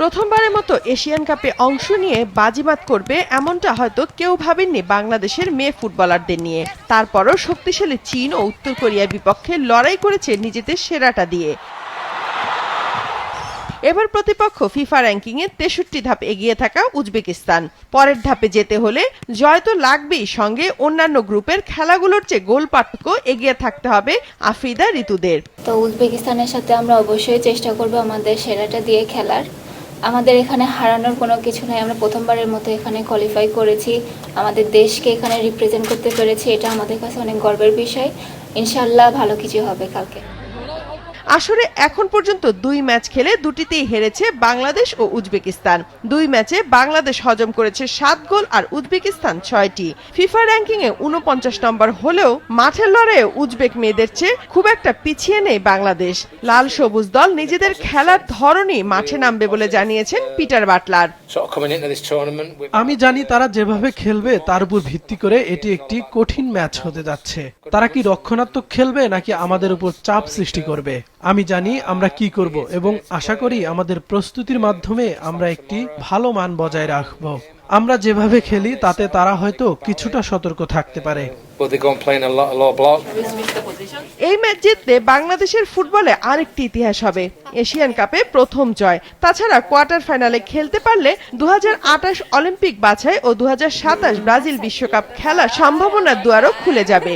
প্রথমবারের মতো এশিয়ান কাপে অংশ নিয়ে বাজিমাত করবে এমনটা হয়তো কেউ ভাবেননি বাংলাদেশের মেয়ে ফুটবলারদের নিয়ে। তারপরও শক্তিশালী চীন ও উত্তর কোরিয়ার বিপক্ষে লড়াই করেছে নিজেদের সেরাটা দিয়ে। এবার প্রতিপক্ষ ফিফা র্যাঙ্কিংয়ে ৬৩ ধাপ এগিয়ে থাকা উজবেকিস্তান। পরের ধাপে যেতে হলে জয় তো লাগবেই, সঙ্গে অন্যান্য গ্রুপের খেলাগুলোর চেয়ে গোল পার্থক্য এগিয়ে থাকতে হবে আফ্রিদা ঋতুদের। তো উজবেকিস্তানের সাথে আমরা অবশ্যই চেষ্টা করব আমাদের সেরাটা দিয়ে খেলার। আমাদের এখানে হারানোর কোনো কিছু নাই। আমরা প্রথমবারের মতো এখানে কোয়ালিফাই করেছি, আমাদের দেশকে এখানে রিপ্রেজেন্ট করতে পেরেছি, এটা আমাদের কাছে অনেক গর্বের বিষয়। ইনশাআল্লাহ ভালো কিছু হবে কালকে। আসরে এখন পর্যন্ত ২ ম্যাচ খেলে দুটিতেই হেরেছে বাংলাদেশ ও উজবেকিস্তান। ২ ম্যাচে বাংলাদেশ হজম করেছে ৭ গোল আর উজবেকিস্তান ৬টি। ফিফা র্যাঙ্কিংয়ে ৪৯ নম্বর হলেও মাঠের লড়াইয়ে উজবেক মেয়েদের চেয়ে খুব একটা পিছিয়ে নেই বাংলাদেশ। লাল সবুজ দল নিজেদের খেলার ধরনই মাঠে নামবে বলে জানিয়েছেন পিটার বাটলার। আমি জানি তারা যেভাবে খেলবে তার উপর ভিত্তি করে এটি একটি কঠিন ম্যাচ হতে যাচ্ছে। তারা কি রক্ষণাত্মক খেলবে নাকি আমাদের উপর চাপ সৃষ্টি করবে? আমি জানি আমরা কি করব এবং আশা করি আমাদের প্রস্তুতির মাধ্যমে আমরা একটি ভালো মান বজায় রাখব। আমরা যেভাবে খেলি তাতে তারা হয়তো কিছুটা সতর্ক থাকতে পারে। এই ম্যাচ জিতলে বাংলাদেশের ফুটবলে আরেকটি ইতিহাস হবে, এশিয়ান কাপে প্রথম জয়। তাছাড়া কোয়ার্টার ফাইনালে খেলতে পারলে ২০২৮ অলিম্পিক বাছাই ও ২০২৭ ব্রাজিল বিশ্বকাপ খেলার সম্ভাবনার দুয়ারও খুলে যাবে।